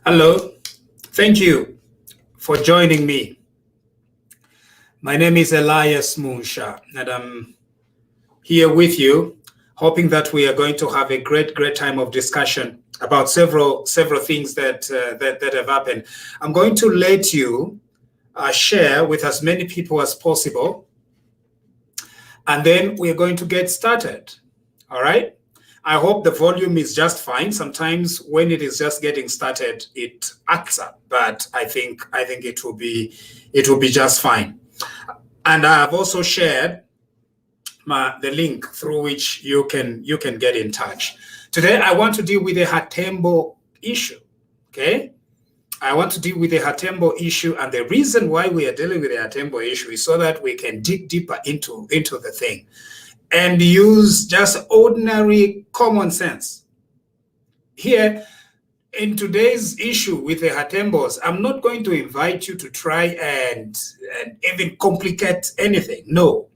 Hello, thank you for joining me. My name is Elias Munshya, and I'm here with you, hoping that we are going to have a great time of discussion about several things that have happened. I'm going to let you share with as many people as possible, and then we're going to get started. All right? I hope the volume is just fine. Sometimes when it is just getting started, it acts up, but I think it will be just fine. And I have also shared the link through which you can get in touch. Today, I want to deal with the Hatembos issue. Okay, I want to deal with the Hatembos issue, and the reason why we are dealing with the Hatembos issue is so that we can dig deeper into the thing and use just ordinary common sense. Here, in today's issue with the Hatembos, I'm not going to invite you to try and even complicate anything. No,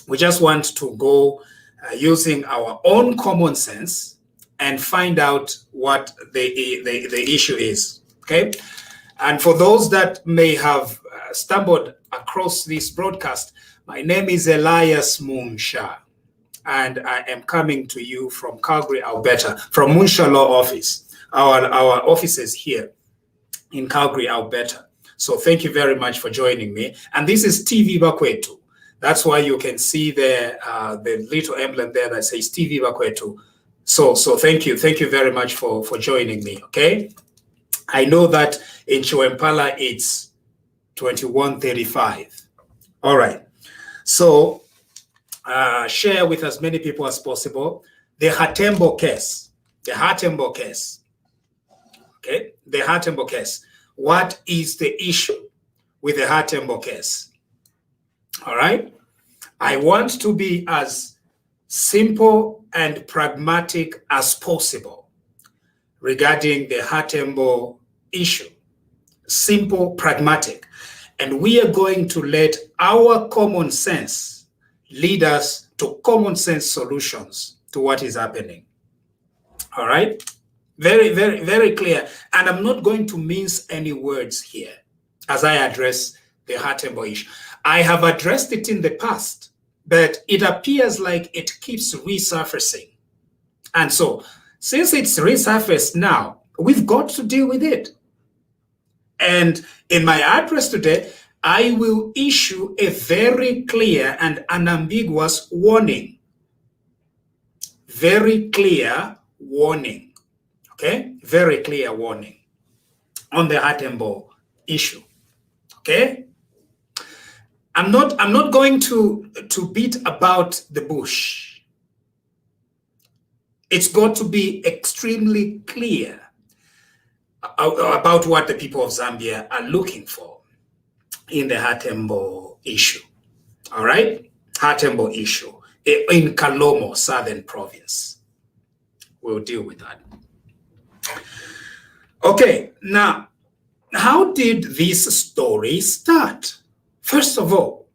we just want to go using our own common sense and find out what the issue is. Okay, and for those that may have stumbled across this broadcast, my name is Elias Munshya, and I am coming to you from Calgary, Alberta, from Munshya Law Office, our offices here in Calgary, Alberta. So thank you very much for joining me. And this is TV Bakwetu. That's why you can see the little emblem there that says TV Bakwetu. So thank you very much for joining me. Okay, I know that in Chiwempala it's 21:35. All right. So share with as many people as possible the Hatembos case. The Hatembos case. Okay, the Hatembos case. What is the issue with the Hatembos case? All right. I want to be as simple and pragmatic as possible regarding the Hatembos issue. Simple, pragmatic. And we are going to let our common sense lead us to common sense solutions to what is happening. All right? Very clear. And I'm not going to mince any words here as I address the Hatembos issue. I have addressed it in the past, but it appears like it keeps resurfacing. And so, since it's resurfaced now, we've got to deal with it. And in my address today, I will issue a very clear and unambiguous warning. Very clear warning. Okay? Very clear warning on the Hatembos issue. Okay? I'm not going to beat about the bush. It's got to be extremely clear about what the people of Zambia are looking for in the Hatembos issue. All right? Hatembos issue in Kalomo, Southern Province. We'll deal with that. Okay, now, how did this story start? First of all,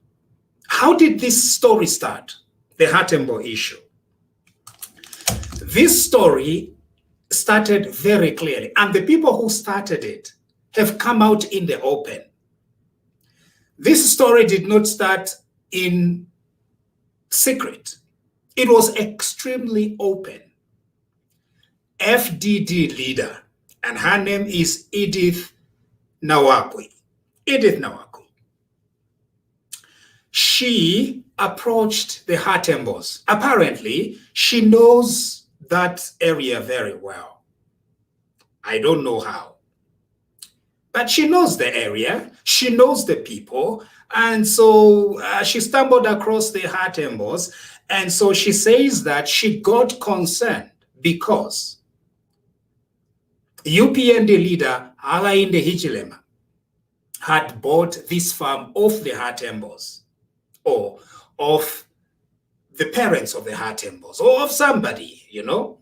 how did this story start? The Hatembos issue. This story started very clearly, and the people who started it have come out in the open. This story did not start in secret. It was extremely open. FDD leader, and her name is Edith Nawakwi. Edith Nawakwi. She approached the Hatembos. Apparently, she knows that area very well. I don't know how. But she knows the area, she knows the people, and so she stumbled across the Hatembos, and so she says that she got concerned because UPND leader Hakainde Hichilema had bought this farm off the Hatembos, or of the parents of the Hatembos, or of somebody, you know.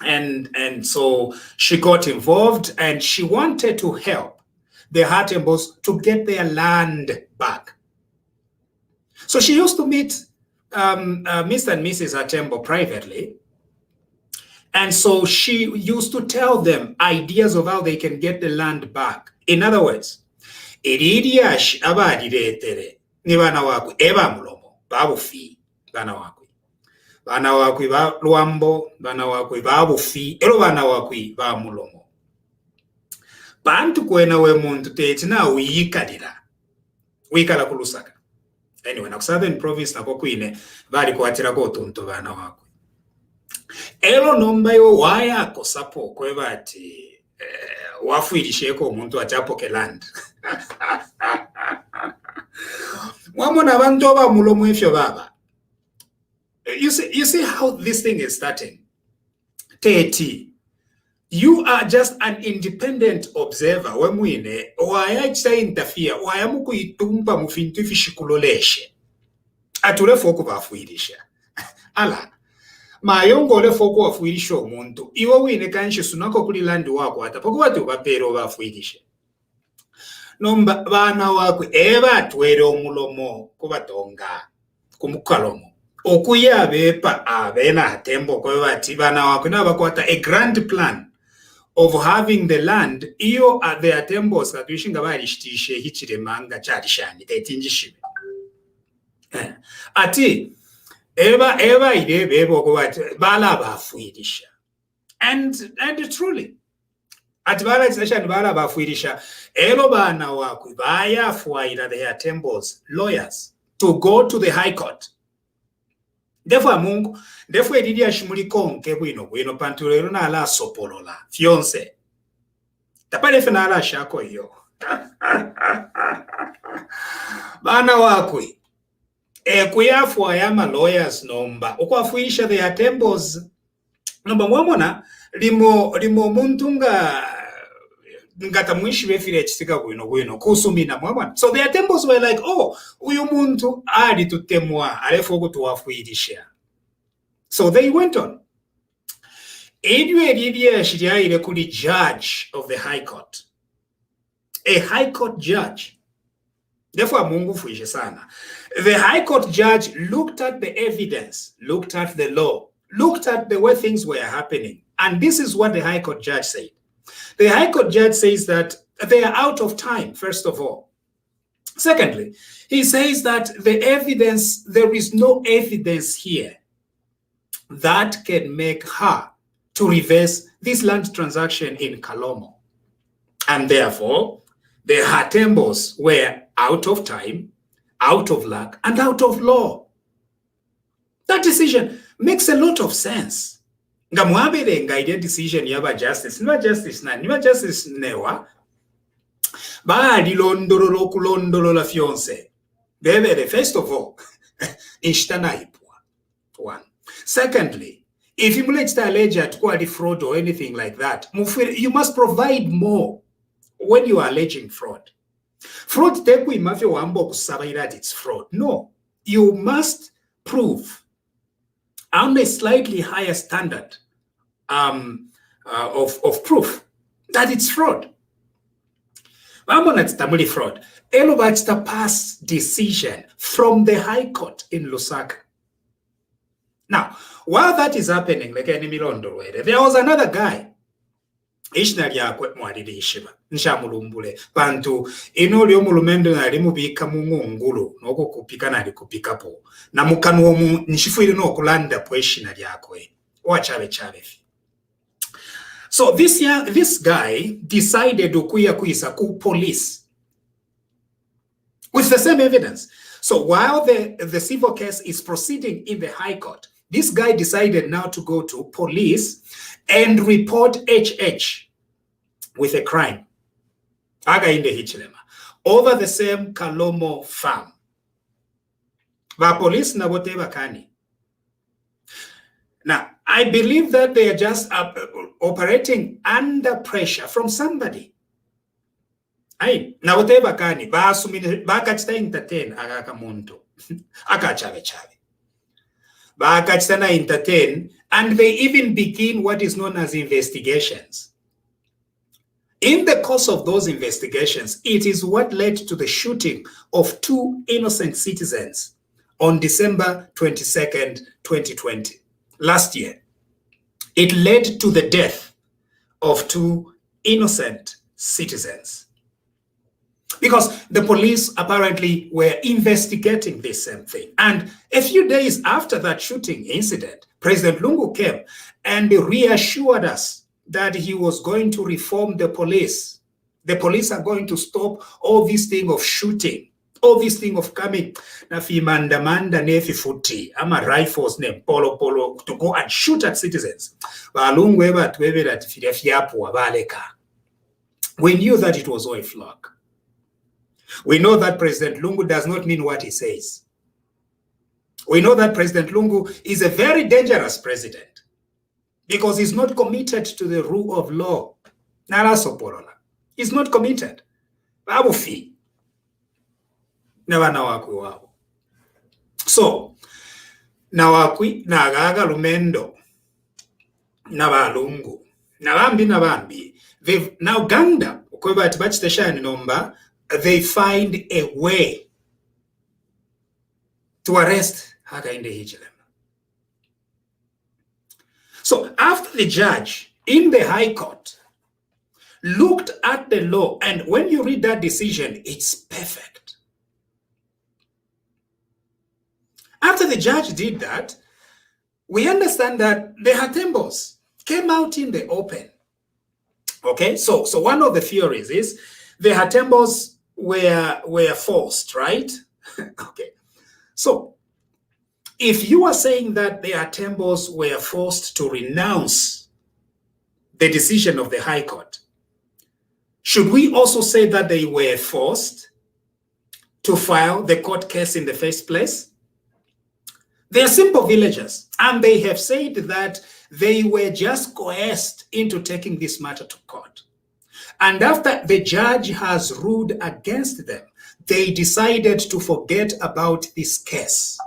And so she got involved, and she wanted to help the Hatembos to get their land back. So she used to meet Mr. and Mrs. Hatembos privately, And so she used to tell them ideas of how they can get the land back. In other words, Elias abadiretere ni bana wakwe eba mulomo babufi bana wakwe ba Luambo bana wakwe babufi ero bana wakwe ba mulomo bantu kwena we muntu tete na uyikalira wikala ku Lusaka. Anyway, na Southern Province nako kwine bali kwatira ko tuntu bana wakwe ero nomba yo waya ko sapo kwe bati wafuirisheko omuntu achapoke land. Mwamona abantu abamulomo efyo baba. You see how this thing is starting. Teti, you are just an independent observer. Wemwine wayachita interfere wayamukuitumba mufintu fishikuloleshe atule foku bafuirisha ala mayongo le foku wafuirisha omuntu iwe wine kanshi sunako kuli land wako atapoko watu bapero bafuirisha nomba bana wako eba twere omulomo kubatonga kumukalomo okuya bepa abena Hatembo kwa bati bana wako nabakwata a grand plan of having the land iyo the Hatembos katwishinga barishitishe Hichilema nga charishani tetinjishibe ati eba ide bebo kwa bati bala bafuirisha and truly ati bala tsashani bala bafuirisha elo bana wako baya fuaira the Hatembos lawyers to go to the High Court. Therefore mungu therefore edidi ashimuli konke bwino pantulero na ala sopolola fiance tapale fena ala shako yo bana wakwe kuyafu ayama lawyers nomba ukwafuisha the Hatembos nomba mwamona limo muntu ngata mwishi befire chisika bwino kusumina mwamona. So the Hatembos were like, oh uyu muntu ali tutemwa alefo kutuwafuirisha. So they went on. Edwe shiriaire kuli judge of the High Court, a High Court judge. Therefore mungu fuishe sana. The High Court judge looked at the evidence, looked at the law, looked at the way things were happening, and this is what the High Court judge said. The High Court judge says that they are out of time, first of all. Secondly, he says that there is no evidence here that can make her to reverse this land transaction in Kalomo. And therefore, the Hatembos were out of time, out of luck, and out of law. That decision makes a lot of sense. Ngamwabele ngaide decision yaba justice, niba justice newa, ba dilondolo kulondolo fiance. Bebele, first of all, inshtana ipwa. One. Secondly, if you let the alleged quality fraud or anything like that, you must provide more when you are alleging fraud. Fraud teku imafyo wambo kusabai that it's fraud. No, you must prove on a slightly higher standard of proof that it's fraud. It's fraud. Elobachta passed decision from the High Court in Lusaka. Now, while that is happening, like any Milondo, there was another guy. Ishnaria kwet mwadidi ishiba. Nshamulumbule. Pantu, inoli omulumendo na limubika ngulu. Noko kupika na likupikapo. Na mukanu omu nishifuili no kulanda po ishnaria kwe. Chave. So this guy decided to kuisa ku police with the same evidence. So while the civil case is proceeding in the High Court, this guy decided now to go to police and report HH with a crime, Hakainde Hichilema, over the same Kalomo farm. The police na whatever kani. Now, I believe that they are just operating under pressure from somebody. Aye, na whatever kani, bakachita entertain agaka muntu, akachave. Bakachita na entertain, and they even begin what is known as investigations. In the course of those investigations, it is what led to the shooting of 2 innocent citizens on December 22nd, 2020, last year. It led to the death of 2 innocent citizens. Because the police apparently were investigating this same thing. And a few days after that shooting incident, President Lungu came and reassured us that he was going to reform the police. The police are going to stop all this thing of shooting, all this thing of coming, manda nefi futi, ama rifles name polo to go and shoot at citizens. We knew that it was all a flock. We know that President Lungu does not mean what he says. We know that President Lungu is a very dangerous president because he's not committed to the rule of law. He's not committed. So, nawakwi nagaga lumendo nabalungu nabambi they've now ganged up nomba. They find a way to arrest Hakainde Hichilema. So after the judge in the High Court looked at the law, and when you read that decision, it's perfect. After the judge did that, we understand that the Hatembos came out in the open. Okay, so one of the theories is the Hatembos were forced, right? Okay. So if you are saying that the Hatembos were forced to renounce the decision of the High Court, should we also say that they were forced to file the court case in the first place? They are simple villagers, and they have said that they were just coerced into taking this matter to court. And after the judge has ruled against them, they decided to forget about this case.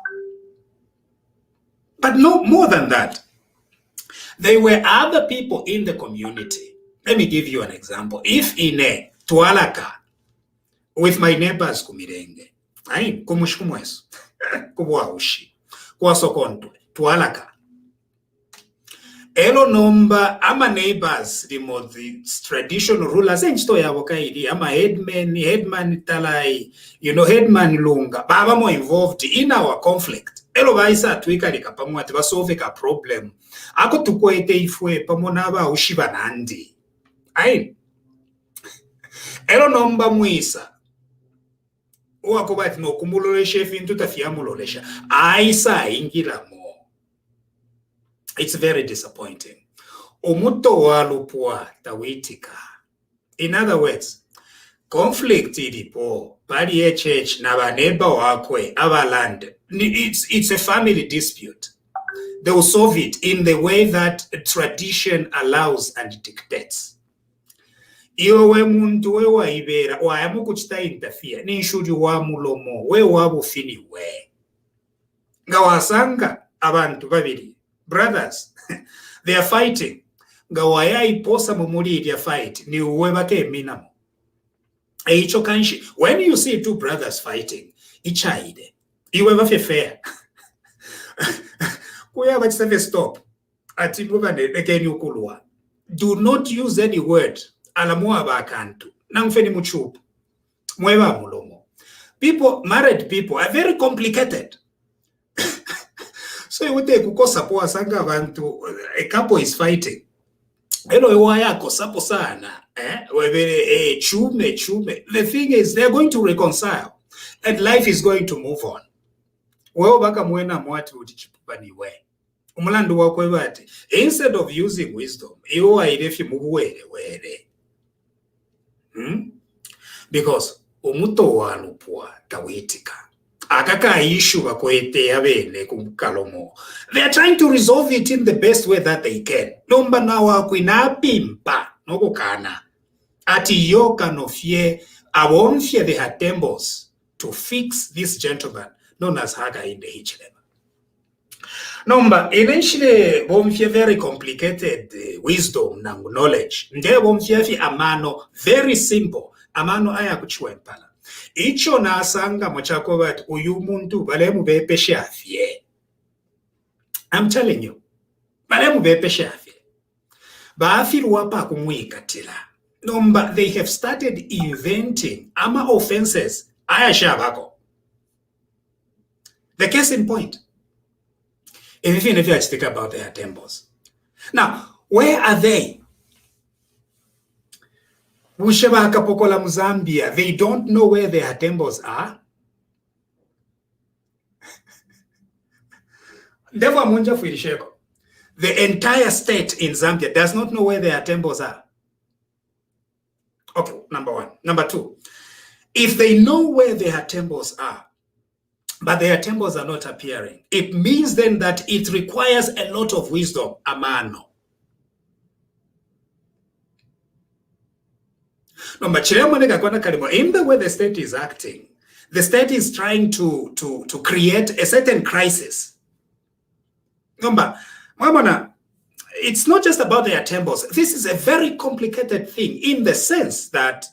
But no more than that. There were other people in the community. Let me give you an example. If in a Tualaka, with my neighbors kumirenge, kumushkumwesu, kubuaushi, kwasokontu, Tualaka, elo nomba ama neighbors the traditional rulers enchito yabo kaidi ama headman talai headman lunga baba mo involved in our conflict elo baisa twika likapamwa ati basolve ka problem ako tukwete ifwe pamona ba ushiba nandi elo nomba mwisa uwakobati no kumulolesha fintu tafiamulolesha aisa ingila mo. It's very disappointing. Omuto walupua tawitika. In other words, conflict ilipo, pali church na baneba wakwe, our land. It's a family dispute. They will solve it in the way that tradition allows and dictates. Iwe muntu we waibera, wayamu kuchita interfere, ninshudi wa mulomo, we wabu fini we. Ngawasanga abantu babiri. Brothers, they are fighting. Ngawaya iposa mumuli they are fight. Ni uwebake minamo. Eicho kanshi. When you see two brothers fighting, ichaide. Iweba fair. Kuya bachise stop. Atimubane nekeni ukulwa. Do not use any word. Alamua bakantu. Nangfeni muchupu. Mweba mulomo. Married people are very complicated. So you would take kukosa sanga bantu a couple is fighting. Elo wayako sapo sana. Chume. The thing is they're going to reconcile and life is going to move on. Wewe baka mwena mwati udichipani we. Umulandu wakwe bati. Instead of using wisdom, iwo airefi mubuwere. Because umuto walupua tawitika. Akaka issue bakwete abene kumkalomo. They are trying to resolve it in the best way that they can. Nomba na wakwina pimpa nokukana. Ati yoka no fie abonfie the Hatembos to fix this gentleman known as Hakainde Hichilema. Nomba eventually bomfie very complicated wisdom na knowledge. Nde bomfie fi amano very simple. Amano aya kuchwempala. Icho na asanga mochako bat uyu muntu balemu bepeshe afye. I'm telling you. Balemu bepeshe afye. baafirwa pa kumwikatira nomba they have started inventing ama offenses ayashabako. The case in point, if you think about the Hatembos. Now, where are they? Ushebaka pokola Mzambia, they don't know where the Hatembos are. The entire state in Zambia does not know where the Hatembos are. Okay, number one. Number two, if they know where the Hatembos are, but the Hatembos are not appearing, it means then that it requires a lot of wisdom, amano. No, but in the way the state is acting, the state is trying to create a certain crisis. Number, it's not just about the Hatembos. This is a very complicated thing in the sense that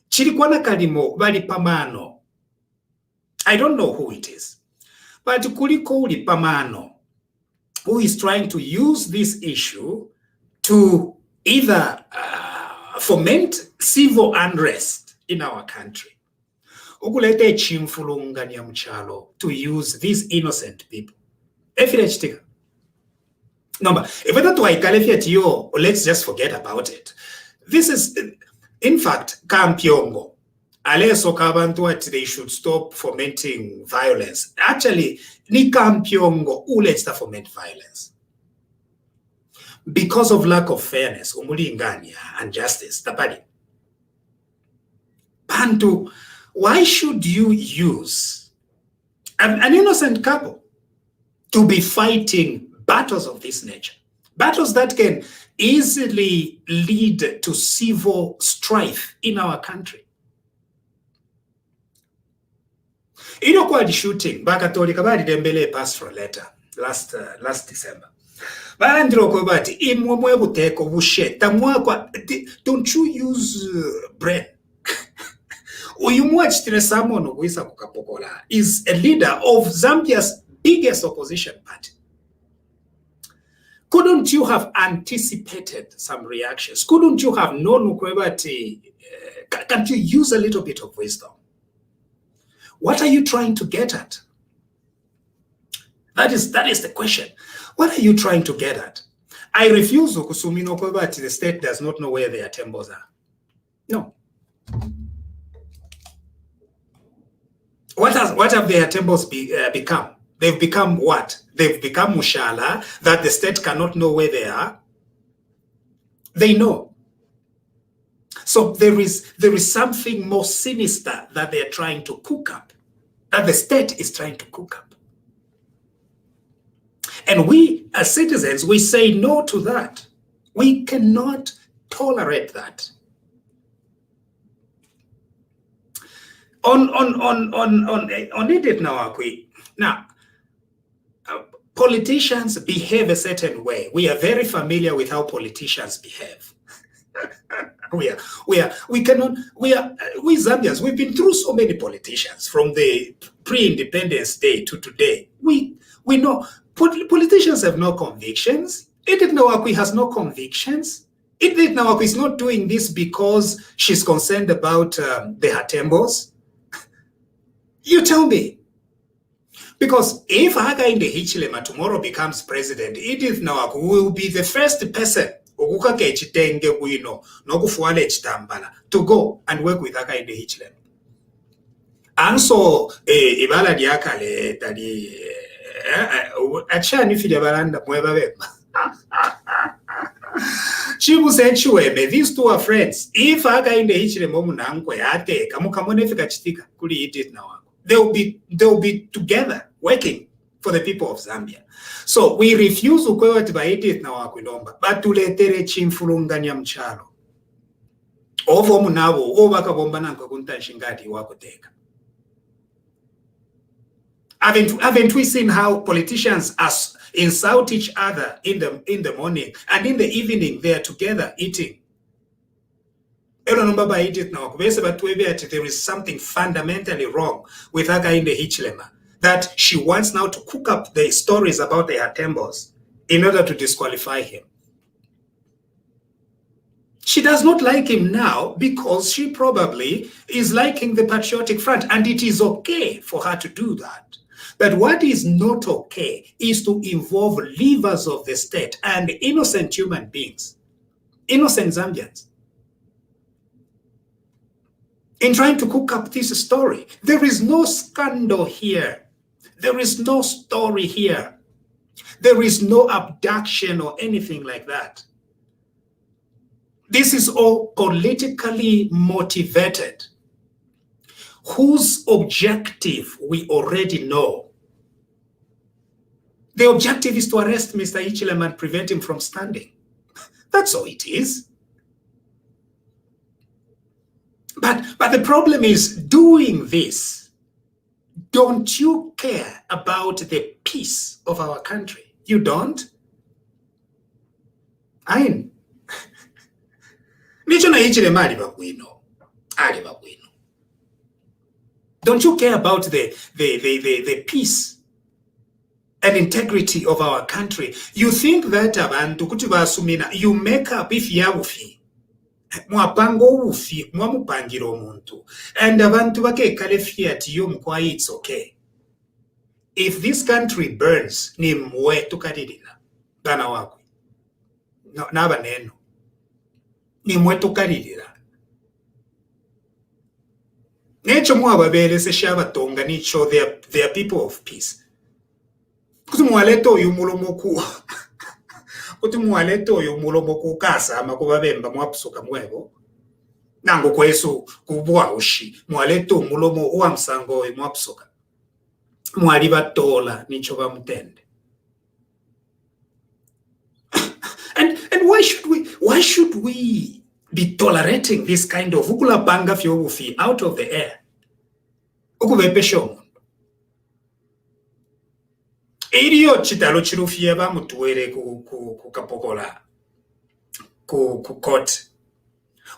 Chirikwana Kalimo Valipamano, I don't know who it is, but Kuliko Pamano, who is trying to use this issue to either foment civil unrest in our country, to use these innocent people. Number, if I don't let's just forget about it. This is, in fact, Kampyongo. They should stop fomenting violence. Actually, ni Kampyongo who lets the foment violence. Because of lack of fairness, and justice. Bantu, why should you use an innocent couple to be fighting battles of this nature? Battles that can easily lead to civil strife in our country. Inokwadi shooting, Bakatolika Badi Dembele passed for a letter last December. Don't you use brain? Is a leader of Zambia's biggest opposition party. Couldn't you have anticipated some reactions? Couldn't you have known? Can't you use a little bit of wisdom? What are you trying to get at? That is the question. What are you trying to get at? I refuse to kusumino kwebati the state does not know where the Hatembos are. No. What have the Hatembos become? They've become what? They've become mushala that the state cannot know where they are. They know. So there is something more sinister that they're trying to cook up, that the state is trying to cook up. And we, as citizens, we say no to that. We cannot tolerate that. On it now, politicians behave a certain way. We are very familiar with how politicians behave. We Zambians, we've been through so many politicians from the pre-independence day to today. We know politicians have no convictions. Edith Nawakwi has no convictions. Edith Nawakwi is not doing this because she's concerned about the Hatembos. You tell me. Because if Hakainde Hichilema tomorrow becomes president, Edith Nawakwi will be the first person to go and work with Hakainde Hichilema. And so, ibala diakale tadi achani fidabaranda mwebabeba. Chibusechuwebe, these two are friends. If Hakainde Hichilema munangwe ate kamukamonefika chitika kuli Edith Nawakwi, they'll be together working for the people of Zambia. So we refuse ukwewa tiba Edith Nawakwi nomba, but tuletere chimfulunganya mchalo. Ovo munabo, ovaka bomba nanko kuntanshingati wakuteka. Haven't we seen how politicians insult each other in the morning and in the evening they are together eating? There is something fundamentally wrong with Hakainde Hichilema, that she wants now to cook up the stories about the Hatembos in order to disqualify him. She does not like him now because she probably is liking the Patriotic Front, and it is okay for her to do that. But what is not okay is to involve leaders of the state and innocent human beings, innocent Zambians, in trying to cook up this story. There is no scandal here. There is no story here. There is no abduction or anything like that. This is all politically motivated. Whose objective we already know. The objective is to arrest Mr. Hichilema and prevent him from standing. That's all it is. But the problem is, doing this, don't you care about the peace of our country? You don't? Ain. Don't you care about the peace and integrity of our country? You think that abantu kuti basumina, you make up if yabufi. Mwapango ufi, mwamupangira omuntu. And abantu bakekale fiat yomukwa, it's okay. If this country burns, ni mwe tukadirira. Bana wakwe. Naba neno. Ni mwe tukadirira. Necho mwababele se shabatonga nicho, they are people of peace. Kuti mwaleto yumulomoku. Kuti mwaleto yumulomoku kasa makubabemba mwapusuka mwebo. Nango kwesu kubwa ushi. Mwaleto mulomo uamsango mwapusuka. Mwaliba tola nicho bamutende. And why should we be tolerating this kind of ukula banga fyobufi out of the air? Ukubepesho. Iriyo chitalo chirufie bamutuere ku kapokola ku court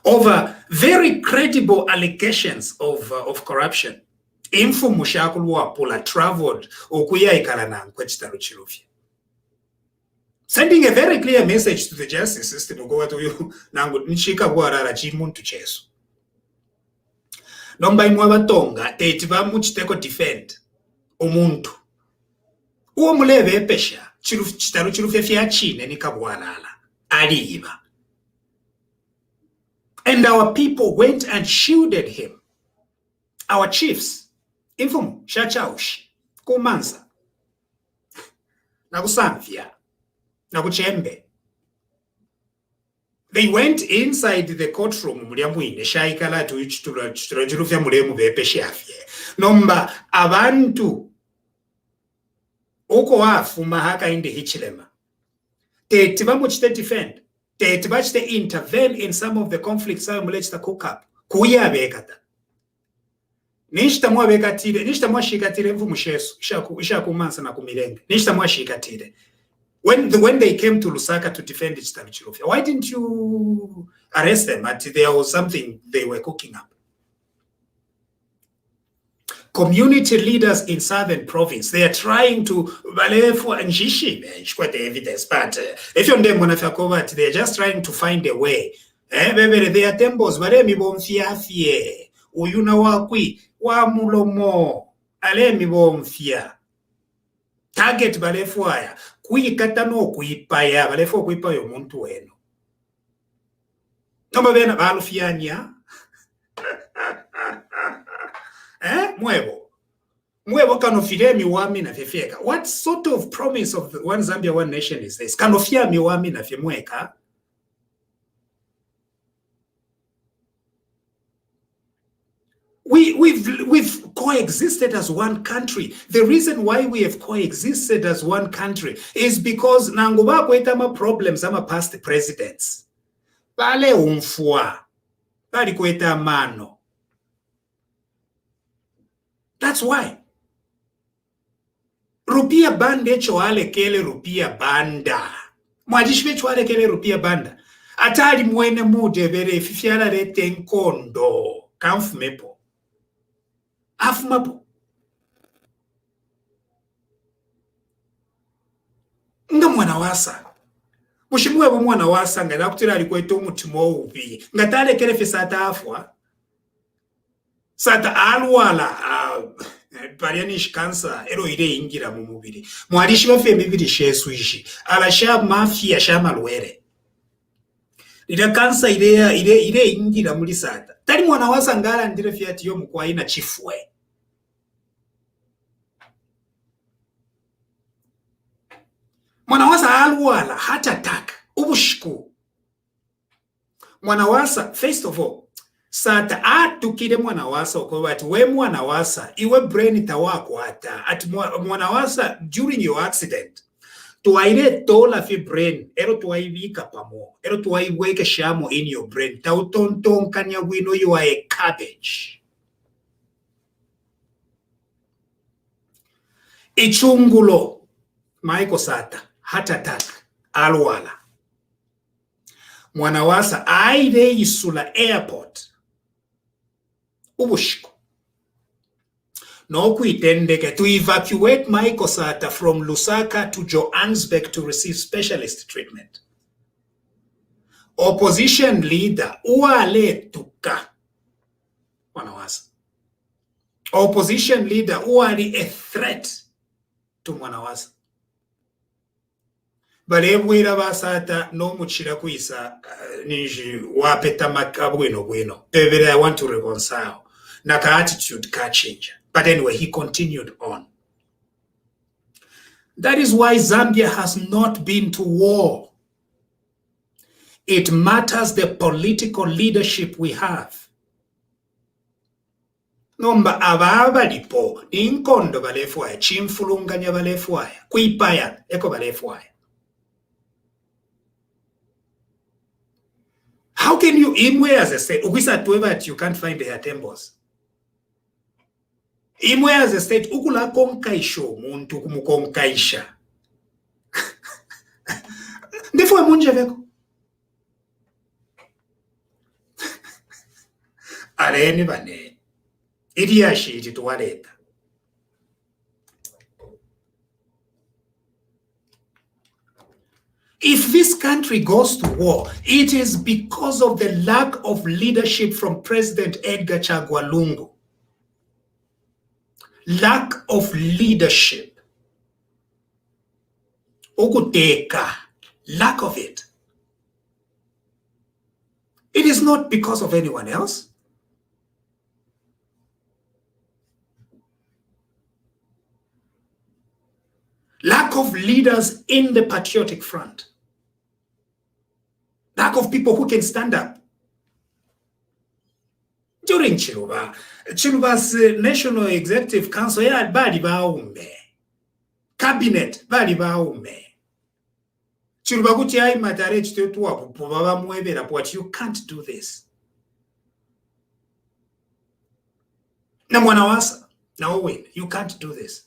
over very credible allegations of corruption. Info mushakulu wa pola traveled okuya ikala kwa chitalo chirufie. Sending a very clear message to the justice system ugo watu yu nangu nishika kuarara chimuntu chesu. Nomba imwabatonga teti bamuchiteko defend umuntu. Uo muleve epesha chitaru chirufye fya chine nikabwanala aliiba. And our people went and shielded him. Our chiefs, infum shachaushi kumanza na kusamfya na kuchembe. They went inside the courtroom muliamwine shaikala tu chirufya mulemu bepesha afye. Nomba abantu Oko afuma Hakainde Hichilema. Teti bamuchite defend. Teti bachite intervene in some of the conflicts that mulechita cook up. Kuya bekata. Nishita mwa bekatire. Nishita mwa shikatire mfu mshesu. Isha kumansa na kumilenge. Nishita mwa shikatire. When they came to Lusaka to defend Chitalu Chirufya, why didn't you arrest them? There was something they were cooking up. Community leaders in Southern Province, they are trying to balefu and jishi quite the evidence, but if you're them when they're just trying to find a way. They are Hatembos, baremi bomfiafie, uyuna wakwi, wa mulomo, alemi bomfia. Target balefu aya, kui katano kuipaya, balefu kuipaya muntu weno. Nomba bena balufianya. Mwebo kanofile miwami na fefeka. What sort of promise of the one Zambia, one nation is this? Kanofia miwami na femweka. We've coexisted as one country. The reason why we have coexisted as one country is because nanguba kwetama problems ama past presidents. Bale umfua. Bali kweta mano. That's why. Rupia bande choale kele rupia banda. Mwajishwe choale kele rupia banda. Atali mwene mude vere fifiala rete nkondo. Kamfumepo. Afumapo. Nga mwana wasa. mushimwe mwana wasanga nakutira alikweta omutima obubi ngatalekere fe sata afwa sata alwala parianish cancer ero ile ingira mu mubiri mwalishi bafe mibiri sheswishi alasha mafia shama lwere ila cancer ile ingira muri sata tali mwana wasangala ndire fiati yo mukwaina chifwe mwana wasa alwala heart attack ubushiku mwana wasa first of all sata atukire mwana wasa okoba ati we mwana wasa iwe brain tawako ata ati mwana wasa during your accident tuwaire tola fi brain ero tuwaivika pamo ero tuwaiweke shamo in your brain tautontonkanya wino you are a cabbage ichungulo maiko sata heart attack alwala mwana wasa aire isula airport ubushiku no kuitendeke to evacuate Michael Sata from Lusaka to Johannesburg to receive specialist treatment. Opposition leader uale tuka mwanawasa. Opposition leader uali a threat to mwanawasa. Balebwira basata no muchira kuisa niji wapeta makabweno bweno. I want to reconcile. Naka attitude ka change. But anyway, he continued on. That is why Zambia has not been to war. It matters the political leadership we have. Nomba ababa lipo, inkondo balefwaya, chimfulunganya balefwaya, kuipaya, eko balefwaya. How can you, imwe as a state, ugisa tuweba that you can't find the Hatembos? Imwe as a state, ukula konkaisho, muntu kumukonkaisha. Ndefo munje veko. Areni bane. Iriashi iti tuwaleta. If this country goes to war, it is because of the lack of leadership from President Edgar Chagwa Lungu. Lack of leadership. Okuteka. Lack of it. It is not because of anyone else. Lack of leaders in the patriotic front. Lack of people who can stand up. During Chiluba's National Executive Council, yeah, bali baume. Cabinet, bali baume. Chiluba kuti ai matare chitetu wapu baba muwebera but you can't do this. Na mwana wasa, na Owen, you can't do this.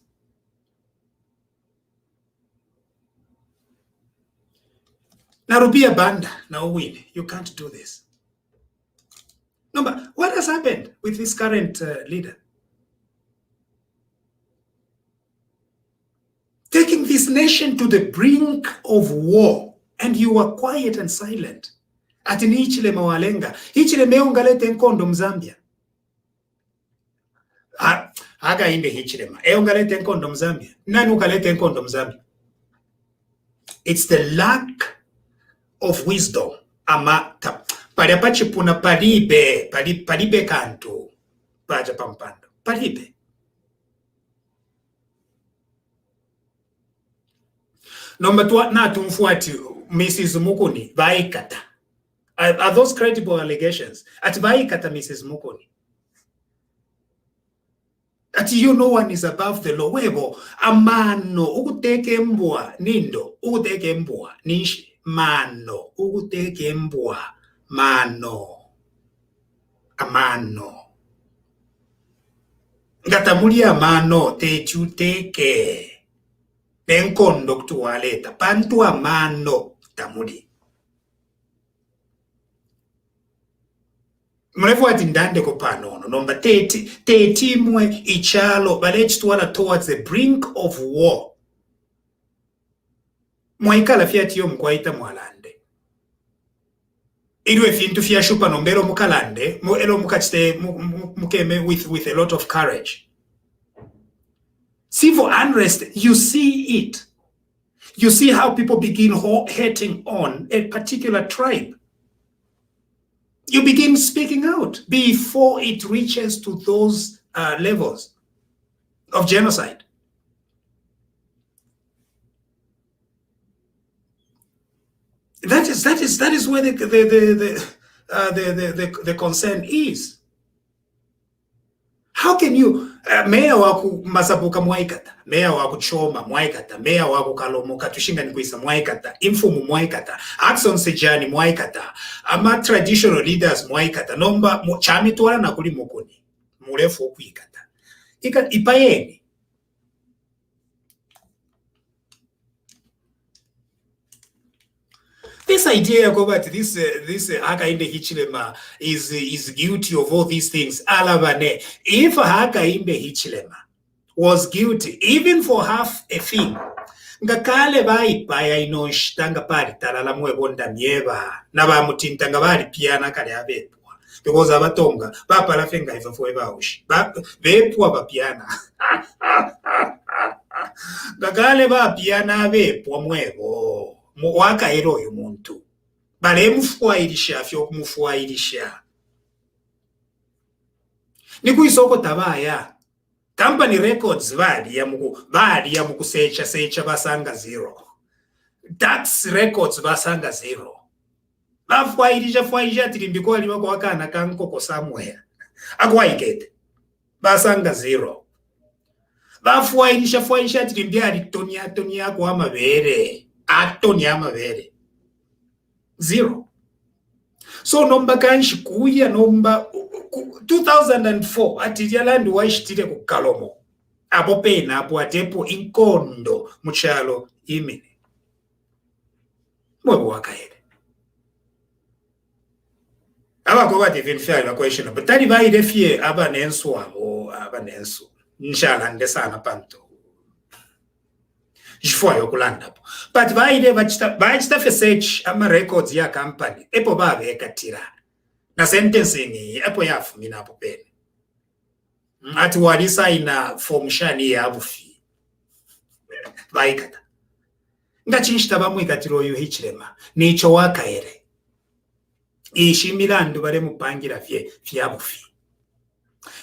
Na Rubia Banda, na Owen, you can't do this. No, but what has happened with this current leader? Taking this nation to the brink of war, and you were quiet and silent. Atini Hichilema walenga. Hichilema ungalete nkondo Mzambia. Hakainde Hichilema. Ungalete nkondo Mzambia. Nani ukalete nkondo Mzambia? It's the lack of wisdom. Pali apachipuna palibe kanto paja pampando palibe. Number 2 na tumfuati Mrs. Mukuni vaikata. Are those credible allegations? At vaikata Mrs. Mukuni. At you no one is above the law. Webo amano ukuteke mbwa nindo ukuteke mbwa nishi mano ukuteke mbwa mano amano ngatamuli amano techuteke nenkondo kutuwaleta pantu amano tamuli mrefu ati ndande ko panono nomba tetimwe ichalo balechi tuwala towards the brink of war mwaikala fiat yo mkwaita mwalande ilwe fintu fia shupa nombero mukalande elo mukachite mukeme with a lot of courage. Civil unrest, you see it. You see how people begin hating on a particular tribe. You begin speaking out before it reaches to those levels of genocide. That is where the concern is. How can you meya waku masabuka mwaikata, meya waku choma mwaikata, meya waku kalomoka tushinga nikuisa mwaikata, infumu mwaikata, Axon Sejani mwaikata, ama traditional leaders mwaikata, nomba chami tuwala na kuli mukuni murefu okuikata ipayeni. This idea about this Hakainde Hichilema is guilty of all these things. Alabane, if Hakainde Hichilema was guilty, even for half a thing, ngakale bai paya inosh tanga pari talala mwebonda mieba na ba mutintanga bari piana kale abepwa because abatonga papa la fenga ifa fo ebaushi bepwa ba piana ngakale ba piana bepwa mwebo mwaka ero yumuntu bale mufuailisha fyo kumufuailisha nikuisoko tabaya company records vali ya muku secha basanga zero, tax records basanga zero, bafuailisha tilimbiko ali wako wakana kankoko somewhere akwaigete basanga zero, bafuailisha tilimbia ali tonia kwa mabere atoni amabere zero. So nomba kanshi kuya nomba 2004 atijalandi waishitire ku Kalomo abo pena abo atepo inkondo muchalo imene mwebo wakaele abako bati vinfya la question but tali baile fie abanenso abo abanenso nshala ndesana panto jifwayo kulanda but baile bachita research ama records ya company epo babe ekatira na sentencing epo yafumina apo pene ati walisa ina form shani ya abufi baikata ngachinshita bamwikatiro oyo Hichilema nicho wakaere ishimilandu bare mupangira fye abufi.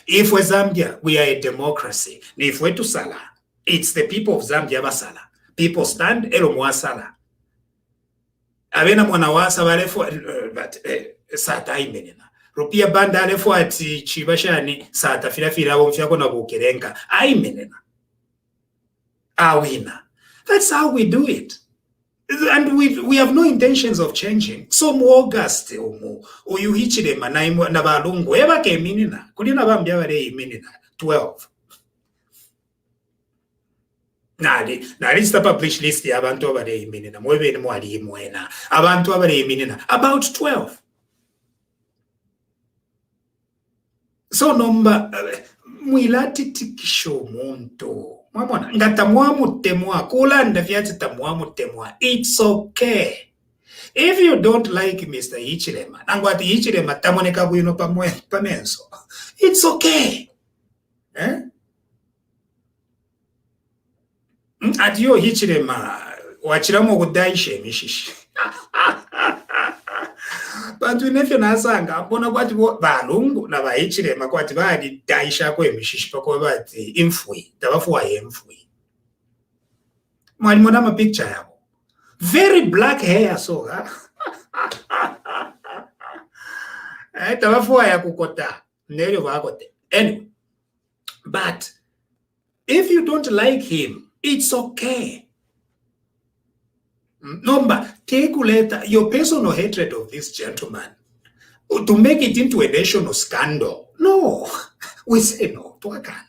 If we Zambia, we are a democracy. If we to sala, it's the people of Zambia basala. People stand elo mwasala. Abena mwana wasa barefo but sata imenena. Rupia banda alefo ati chibashani sata filafila abo mfyako na bukerenka aimenena. Awina. That's how we do it. And we have no intentions of changing. So mu August oyu Hichilema na balungu eba ke minina kulina bambya bare iminina 12. Nali sta publish list ya abantu abare iminina mwebe ni mwali mwena abantu abare iminina about 12. So nomba mwilati tikisho muntu mwamona ngatamwamu temwa kulanda vyati tamwamu temwa. It's okay. If you don't like Mr. Hichilema nangwati Hichilema tamoneka bwino pamenso, it's okay. Atiyo Hichilema wachiramo kudaishe mishishi bantu nefyo nasanga mbona kwati balungu na Hichilema kwati badi daisha kwe mishishi pako bati imfui tabafuwa yemfui mwali mona ma picture yabo very black hair so tabafuwa ya kukota nero bakote. Anyway, but if you don't like him, it's okay. Number, take later your personal hatred of this gentleman to make it into a national scandal. No, we say no to Akana.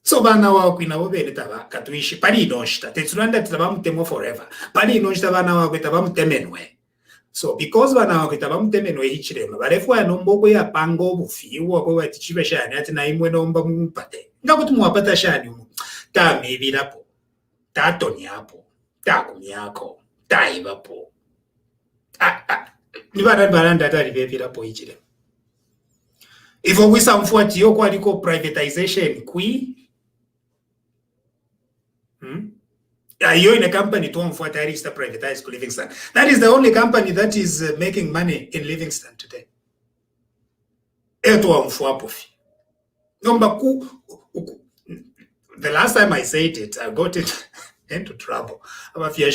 So bana wako inawobele taba katuishi pali inonshita tetsulanda taba forever pali inonshita bana wako taba mutemenwe. So because bana wako taba mutemenwe Hichilema barefwa nomboko ya pango bufi wako bati chibeshani ati na imwe nomba mupate ngakuti muwapata shani ta mibirapo, ta toniapo, ta kumiako, ta ivapo. Nibara baranda ta rivevirapo Hichilema. Ivo wisa mfuati yoko aliko privatization kui. You're in a company to privatize Livingston. That is the only company that is making money in Livingston today. The last time I said it, I got it into trouble. Okay.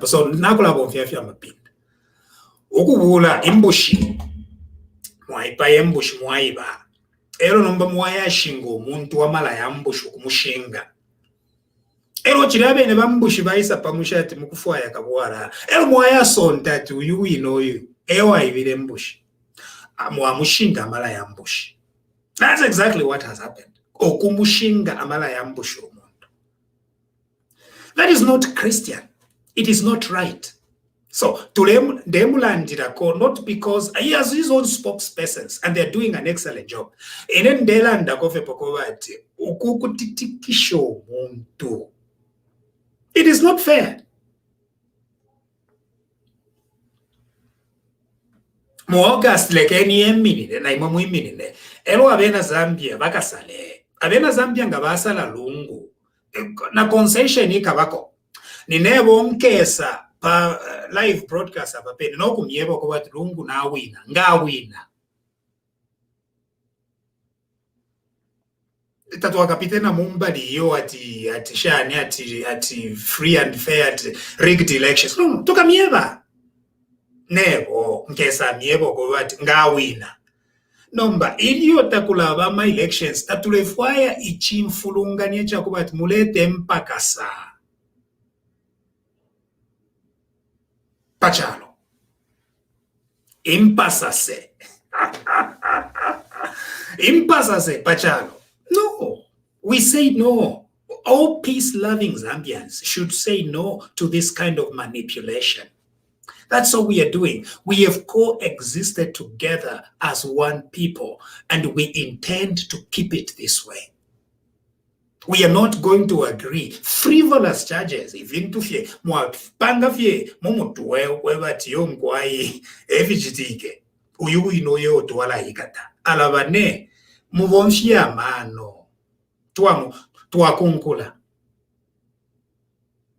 So nakola bonfia mapinda. Okubula embushi. Mwaipa embushi mwaiba. Ero nomba mwaya shingo omuntu wamala yambusha okumushinga. Ero kirabe ne bambushi bayisa pamusha ati mukufwaya kabwara. Ero mwaya sonta ati uyu inoyu. Ewa ibire mbushi. Mwamushinga amala yambushi. That's exactly what has happened. Okumushinga amala yambushi omuntu. That is not Christian. It is not right. So, Demulandirako, not because he has his own spokespersons and they're doing an excellent job. And then Delandakove Pokovati, Ukukutitikisho Muntu. It is not fair. Moaugust like any minute, and I'm a minute. Elo Avena Zambia, Vakasale. Avena Zambia Ngavasala Lungu. Na concession ikabako. Ninebo nkesa. Pa live broadcast apape no kumyebo ko bati lungu na wina nga wina tatu akapitena mumbali yo ati shani ati free and fair rigged elections no toka myeba nebo nkesa myebo ko bati nga wina nomba iliyo takula ba my elections tatulefwaya ichimfulunganye chakubati mulete mpakasa Pachalo. Impasase. Impasase, Pachalo. No. We say no. All peace-loving Zambians should say no to this kind of manipulation. That's all we are doing. We have coexisted together as one people, and we intend to keep it this way. We are not going to agree. Frivolous charges, even to fie, panga fie, momotuwe, webatiyo mkwai, efijitike, uyu inoyo tuwala ikata. Alabane, muvonfia mano, tuwakunkula.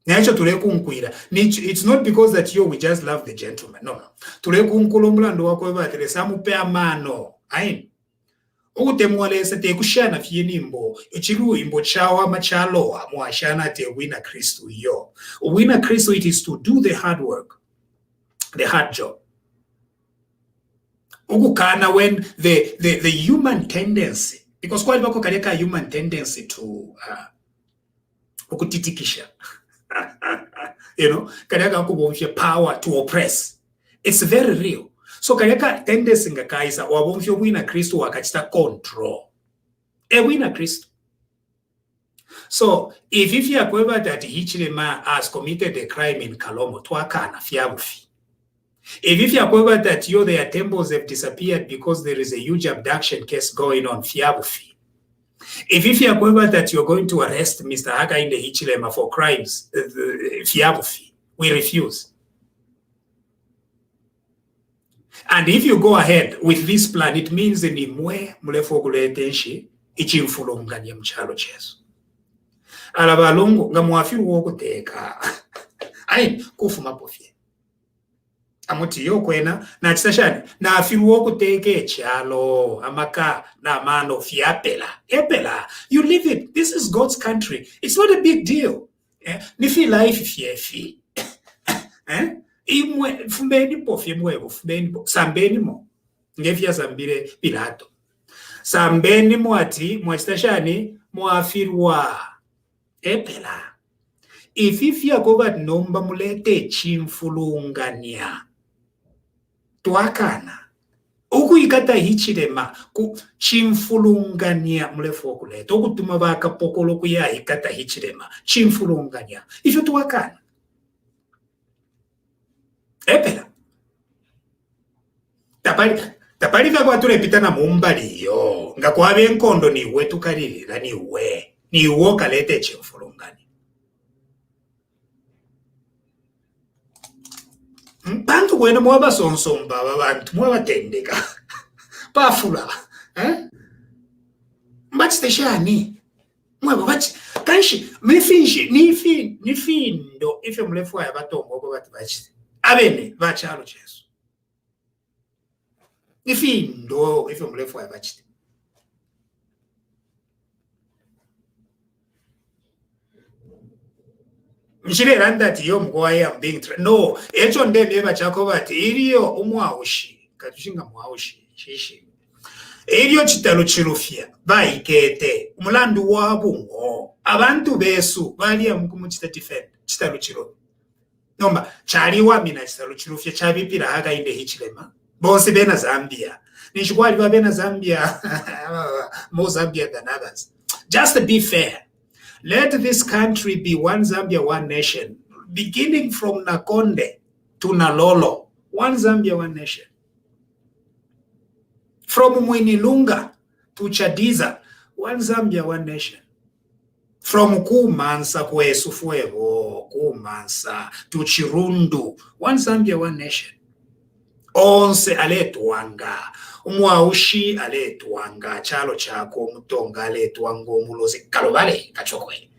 Nyacho tulekunkwira. It's not because that we just love the gentleman. No. Tulekunkula mlando wako webatire, samupea mano. Aini. Utemwalesa te kushana fienimbo ichiru imbo chawa machalo mwashana te wina Kristo yo. Wina Kristo, it is to do the hard work, the hard job. Ukukana when the human tendency, because kwa bako kaleka human tendency to ukutitikisha. Kaleka kubomfia power to oppress. It's very real. So kayaka tendency nga kaisa wabomfyo wina Kristo wakachita control. Wina Kristo. So if you are that Hichilema has committed a crime in Kalomo, tuakana fiabufi. If you are that the Hatembos have disappeared because there is a huge abduction case going on, fiabufi. If you are that you're going to arrest Mr. Hakainde Hichilema for crimes, fiabufi, we refuse. And if you go ahead with this plan, it means ni mwe mulefo kuletenshi ichimfulunganya mchalo cheso. Alabalungu nga mwafiru woku teka. Ayin, kufuma pofye. Amuti yo kwena, na chisashani, na afiru woku teke chalo, amaka, na mano fiapela. Epela, you live it. This is God's country. It's not a big deal. Nifi life fiefi. Imwe fumbeni pofye mwevo fumbeni po sambeni mo ngefya sambire Pilato sambeni mwati mwachitashani mwafirwa epela ififya koba nomba mulete chimfulungania tuakana ukuyikata Hichilema ku chimfulungania mulefo kuleta okutuma baka pokolo kuya ikata Hichilema chimfulungania ifyo tuakana epela tapali tapaliva kwatulepitana mumbali yo nga kwabe enkondo niwe tukalilira niwe kalete chimfulungani bantu kwene mwabasonsomba babantu mwabatendeka pafula mbatiteshani mwabo bati kanshi nifindo ife mlefu ya batongo obo bati bachite abene bachalo cheso nifindo ife mlefu ya bachite mchile ndati yo mkwaye am being no echo ndebe bachako bati iliyo umwaushi katushinga mwaushi shishi iliyo chitalo chirufya baikete umulandu wabungo abantu besu bali amukumuchita defend chitalo chiro nomba chaliwa mina chitalo chirufya chabipira Hakainde Hichilema bose bena Zambia nishikwali babena Zambia more Zambia than others. Just to be fair, let this country be one Zambia, one nation, beginning from Nakonde to Nalolo, one Zambia, one nation. From Mwinilunga to Chadiza, one Zambia, one nation. From Kumansa Kwesufuevo, Kumansa to Chirundu, one Zambia, one nation. Onse aletwanga, umwaushi aletwanga, chalo chako, mutonga aletwanga, umulozi, kalobale, kachokwe.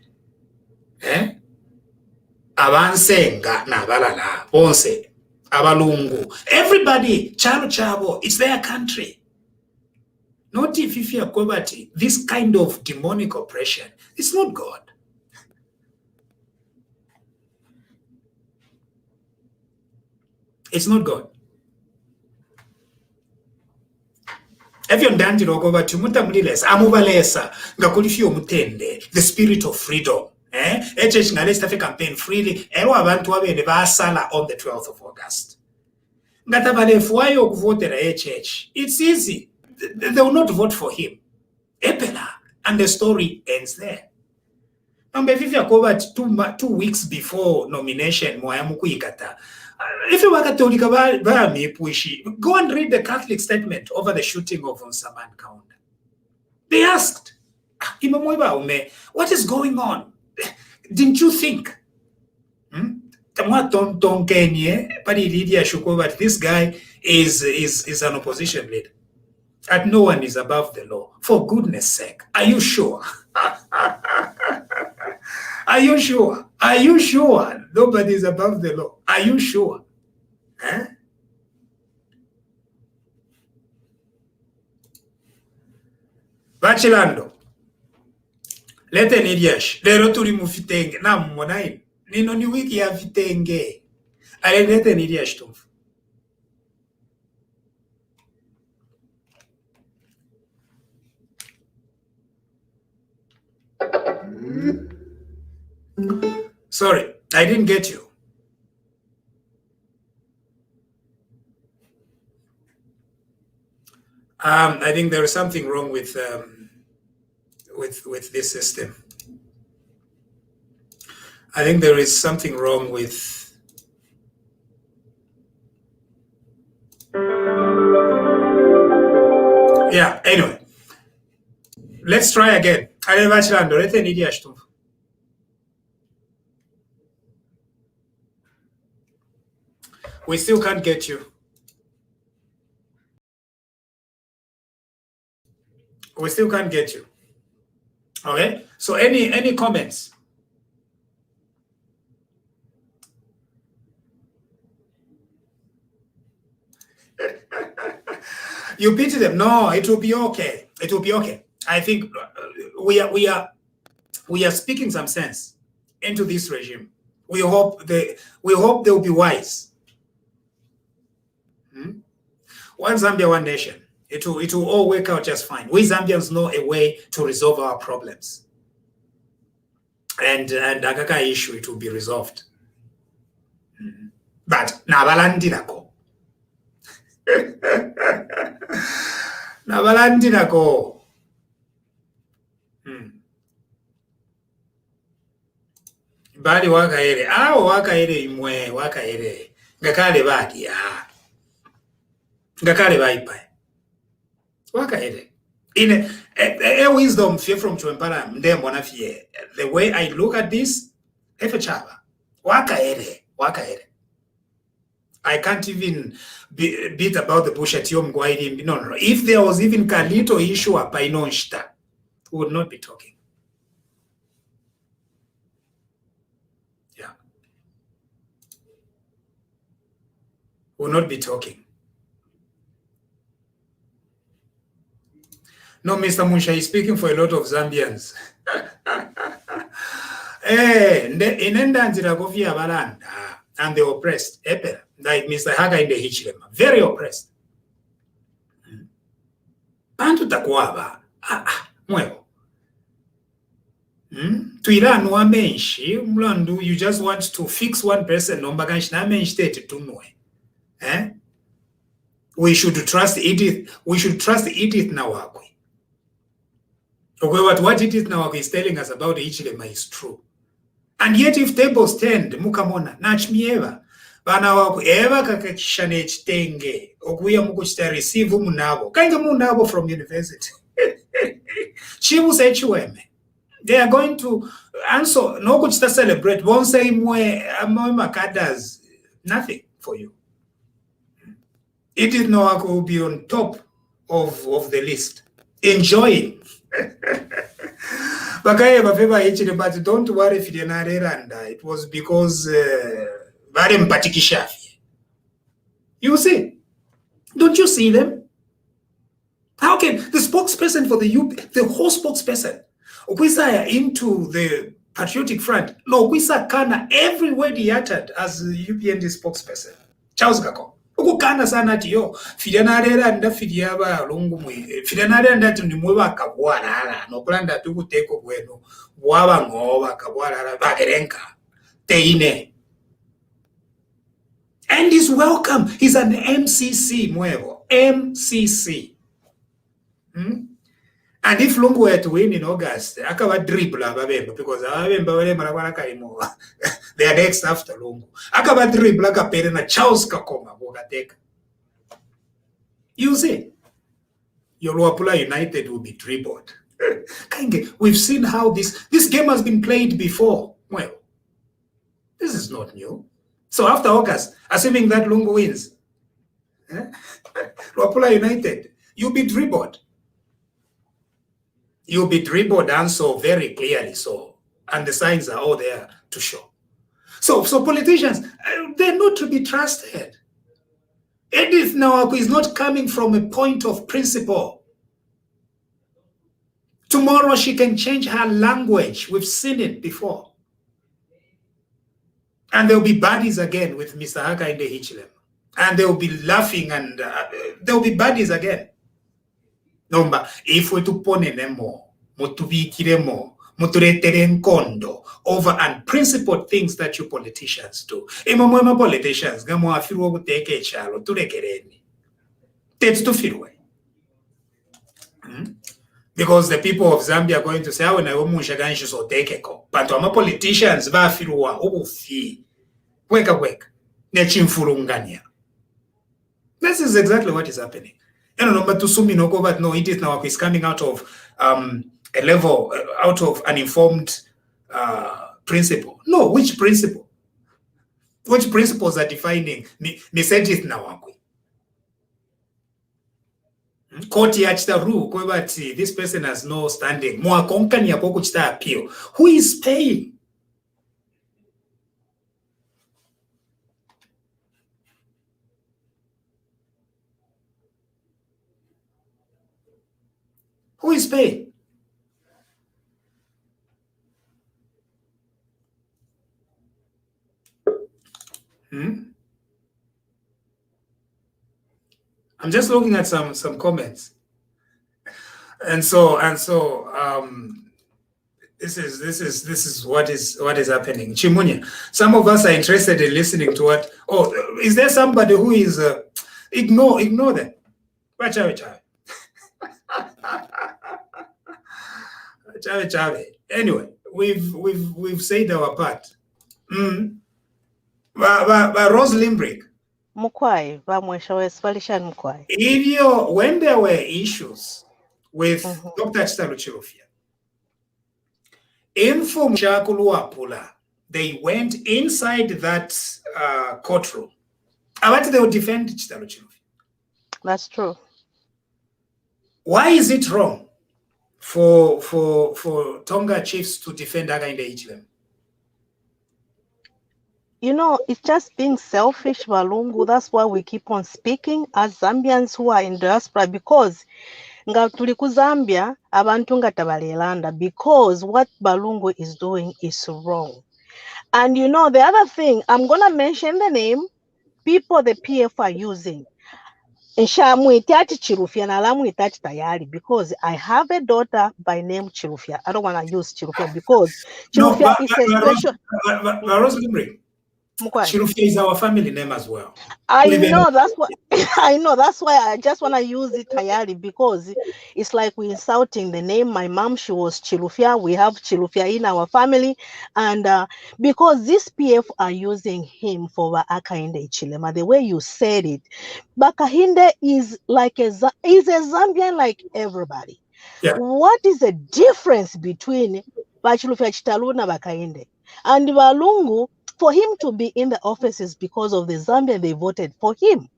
Abansenga na balala, onse, abalungu. Everybody, chalo chabo, it's their country. Not if you are poverty, this kind of demonic oppression, it's not God. It's not God. Everyone dandi rogoba tumuta mulilesa amubalesa ngakulifyo mutende the spirit of freedom church ngalesta fe campaign freely ero abantu abene basala on the 12th of August ngatabalefu wayo kuvotera church. It's easy, they will not vote for him epela and the story ends there. Nambe vivi akoba 2 weeks before nomination mwayamu kuikata. If you were Catholic, go and read the Catholic statement over the shooting of Saman Kaunda. They asked, what is going on? Didn't you think? But this guy is an opposition leader. And no one is above the law. For goodness sake, are you sure? Are you sure? Are you sure nobody is above the law? Are you sure? Bachilando. Lete niriash. Lero turi mufitenge. Na mmonaini. Nino ni wiki ya vitenge. Ale lete niriash tumfu. Sorry, I didn't get you. I think there is something wrong with this system. I think there is something wrong with. Yeah. Anyway, let's try again. We still can't get you. We still can't get you. Okay? So any comments? You pity them. No, it will be okay. It will be okay. I think we are speaking some sense into this regime. We hope they will be wise. One Zambia, one nation. It will all work out just fine. We Zambians know a way to resolve our problems. And Agaka issue, it will be resolved. But Nabalandinako. Nabalandinako. Bali wakaere. Wakaere imwe, wakaere. Ngakale baki, Ngakale baipai. Wakaede. In a wisdom fear from Chuempara, the way I look at this, Efechaba. Wakaede. I can't even beat about the bush at Yom Guaidim. No. If there was even a little issue by Nonshta, we would not be talking. Yeah. We would not be talking. No, Mr. Munshya is speaking for a lot of Zambians. And the oppressed, like Mr. Hakainde Hichilema, very oppressed. Bantu takwaba, mwevo. Tuiranwa menshi, mlandu, you just want to fix one person, nombaganshina menshi tunwe. We should trust Edith. We should trust Edith Nawakwi. What Edith Nawakwi is telling us about Hichilema is true. And yet if tables turned, mukamona, nachmieva, bana wako eva kakakishane chitenge, okuya mukuchita receive munabo, kainga munabo from university. Chibu sechiweme. They are going to answer, no kuchita celebrate, won't say mwe makadas, nothing for you. Edith Nawakwi will be on top of the list, enjoying. But don't worry if you it was because you see, don't you see them? How can the spokesperson for the UP, the whole spokesperson, Okwisa into the Patriotic Front, no, Okwisa Kana every word he uttered as UPND spokesperson. Charles Gako. Ukukana sana tiyo fidanarera nda fidiaba lungu mwe fidanarera ndati nimwe kabwala no planda tukuteko bweno bwaba ngoba kabwala bagerenka teine, and he's welcome. He's an MCC mwevo MCC. And if Lungu were to win in August, akaba dribble ababemba because ababemba wale marabana kaimo. They are next after Lungu. Akaba dribble akapere na Charles Kakoma bogateka. You see, your Luapula United will be dribbled. We've seen how this game has been played before. Well, this is not new. So after August, assuming that Lungu wins, Luapula United, you'll be dribbled. You'll be dribbled, and so very clearly so. And the signs are all there to show. So politicians, they're not to be trusted. Edith Nawakwi is not coming from a point of principle. Tomorrow she can change her language. We've seen it before. And there'll be buddies again with Mr. Hakainde Hichilema. And they'll be laughing and there'll be buddies again. Number, if we to pone nemo, mutubikiremo, muturetere nkondo over unprincipled things that you politicians do. Imamwema politicians, gamo afiru guteke chalo, turekereni. That's to feel way. Because the people of Zambia are going to say, when I Munshya ganshi so take ko. But our politicians ba afiruwa ubufi. Weka. Nechimfurungania. This is exactly what is happening. But to sumi no go, but no, Edith Nawakwi is coming out of a level, out of an informed principle. No, which principle? Which principles are defining Miss Edith Nawakwi? Court yachita rule, this person has no standing. Appeal. Who is paying? Who is paying? I'm just looking at some comments, and so this is what is happening. Chimunya, some of us are interested in listening to what. Oh, is there somebody who is ignore them? Anyway, we've said our part. Rose Limbrick, Mukwai, Mukwai. When there were issues with Dr. Chitalo Chilufya, inform Chakuluapula, they went inside that courtroom. But they would defend Chitalo Chilufya. That's true. Why is it wrong for Tonga chiefs to defend Hakainde Hichilema? You know, it's just being selfish, Balungu. That's why we keep on speaking as Zambians who are in diaspora, because nga tuli ku Zambia abantu nga tabalelanda, because what Balungu is doing is wrong. And you know, the other thing, I'm gonna mention the name people the PF are using. Nshamwitati Chilufya na lamwitati tayari, because I have a daughter by name Chilufya. I don't want to use Chilufya because Chilufya is a special. Chilufya is our family name as well. I know that's what I know. That's why I just want to use it tayari, because it's like we're insulting the name. My mom, she was Chilufya. We have Chilufya in our family, and because these PF are using him for Hakainde Hichilema, the way you said it, Hakainde is like is a Zambian like everybody. Yeah. What is the difference between Chilufya Chitalu na Hakainde and Balungu? For him to be in the office is because of the Zambia, they voted for him.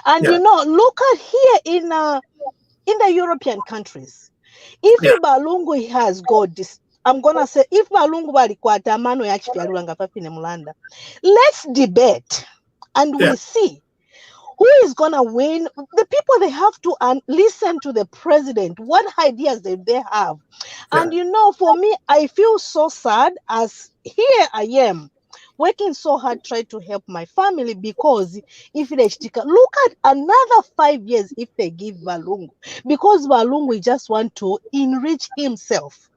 And you know, look at here in the European countries. If Balungu has got this, I'm gonna say, if Balungu walikwata mano ya chifyalulanga papine mulanda, let's debate and we see who is gonna win. The people, they have to listen to the president, what ideas they have. And you know, for me, I feel so sad as here I am working so hard, try to help my family, because if they look at another 5 years if they give Balungu, because Balungu just want to enrich himself.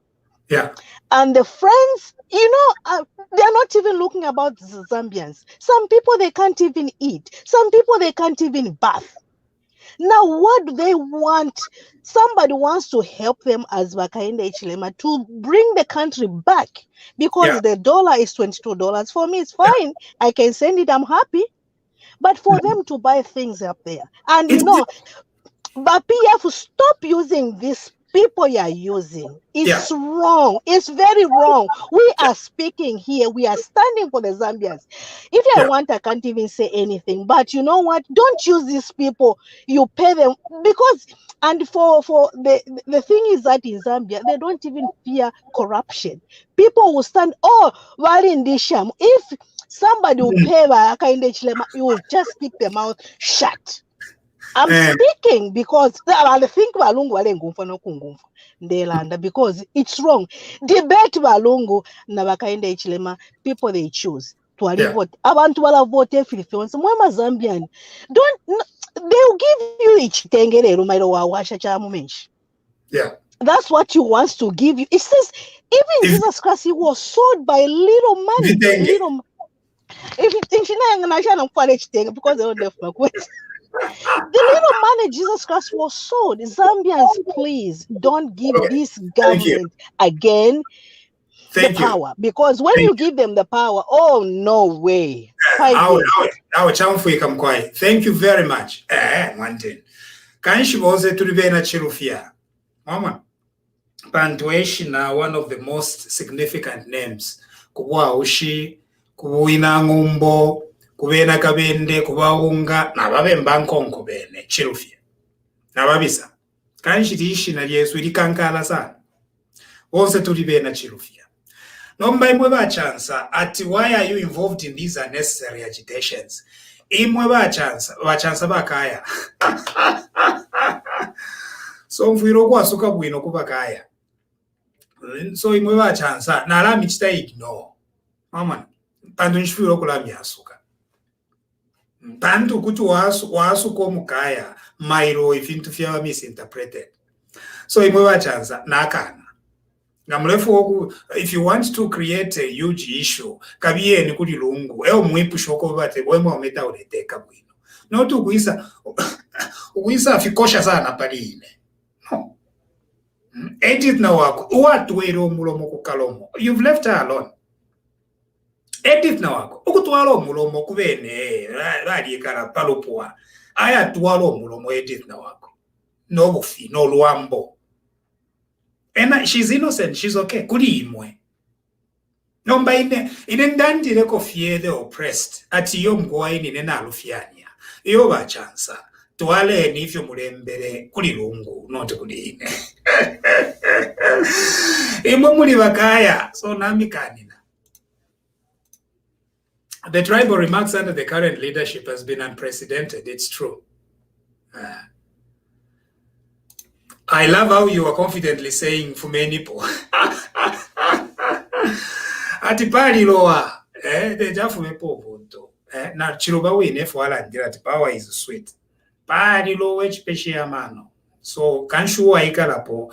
Yeah. And the friends, you know, they're not even looking about the Zambians. Some people, they can't even eat. Some people, they can't even bath. Now, what do they want? Somebody wants to help them as Hakainde Hichilema to bring the country back, because the dollar is $22. For me, it's fine. I can send it. I'm happy. But for them to buy things up there, and you know, but PF, stop using this. People you are using, it's wrong. It's very wrong. We are speaking here. We are standing for the Zambians. If I want, I can't even say anything. But you know what? Don't use these people. You pay them, because, and for the thing is that in Zambia, they don't even fear corruption. People will stand, while in this sham, if somebody will pay Hakainde Hichilema, you will just keep their mouth shut. I'm speaking because I think Balungu walengumfa no kungumfa ndelanda, because it's wrong. Debate Balungu na Hakainde Hichilema, people they choose to vote. Abantu bala vote Philippines. Mwema Zambian, they'll give you ichitengerero mailo wa washa cha mumenshi. Yeah. That's what you want to give you. It says even Jesus Christ, he was sold by little money. If you think because they don't have my question. The little money Jesus Christ was sold. Zambians, please don't give this government again the power, because when you give them the power, oh no way. Thank you very much. One thing. Kanshibose tulibena Chilufya. Mama. Pantueshina, one of the most significant names. Kubwa ushi, kubuina ngumbo, kubena kabende, kubaunga, na babemba nkonko bene, Chilufya. Na babisa. Kanshitishi na yesu ilikankala sana. Ose tulibena Chilufya. Nomba imwe bachansa, ati why are you involved in these unnecessary agitations? Imwe bachansa bakaya. So mfiro kwa suka bwino kubakaya. So imwe bachansa, nalami chita ignore. Mama, pandu nshifiro kulami asuka. Pandu kuti wasu komukaya, mairo ifintu fiyawa misinterpreted. So imwe bachansa, nakana. If you want to create a huge issue, kabiye ni kuli lungu, mwipu shoko bate, wema umeta uleteka bwino. Not uguisa fikosha sana paline. No. Edit na wako, uwatu wero mulomo kukalomo. You've left her alone. Edith na wako okutwala omulomo kubene balikala palopwa aya twala omulomo Edith na wako nobufi nolwambo and she's innocent, she's okay kuli imwe nomba ine ndandile kofie the oppressed ati yo mgwaini nena alufiania iyo bachansa twale nifyo mulembere kuli lungu note kuli ine imwe muli bakaya so nami kanina. The tribal remarks under the current leadership has been unprecedented. It's true. I love how you are confidently saying Fumenipo. Atipali loa, the Jafumepo Bunto. Na Chiruba win for Alan, power is sweet. Pali loa, special mano. So, Kanshu Aikalapo,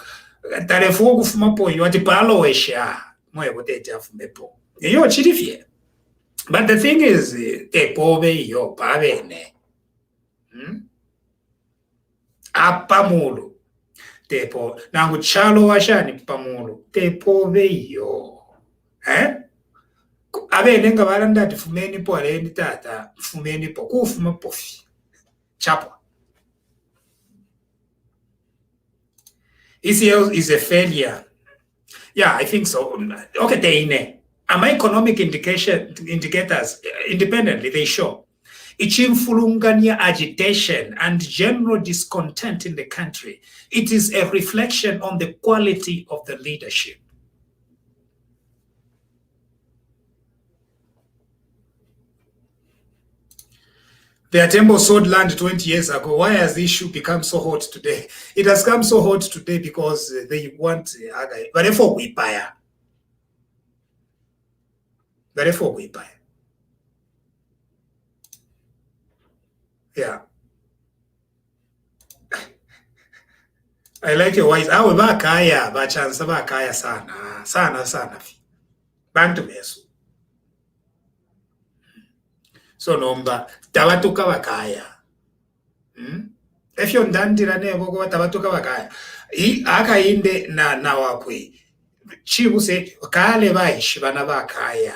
Tarefogu Fumapo, you are the Palo Esha, Moevote Jafumepo. You're Chirifie. But the thing is, te pove yo pavene. Apamulu. Te po. Nangu chalo washani pamulu. Te pove yo. Avene nga balanda fumeni po aleni tata. Fumeni po. Kufuma pofi. Chapwa. ECL is a failure. Yeah, I think so. Okay, teine. My economic indicators, independently, they show ichimfulungania agitation and general discontent in the country. It is a reflection on the quality of the leadership. The Hatembos sold land 20 years ago. Why has the issue become so hot today? It has come so hot today because they want but therefore we buy. Therefore, we buy. Yeah. I like your voice. Awe bakaya, bachansa bakaya sana. Sana. Bantu mesu. So nomba, tabatuka bakaya. If you're dandira nebo tabatuka bakaya. Hakainde na wakwe. Chibu said, kale baishi bana bakaya.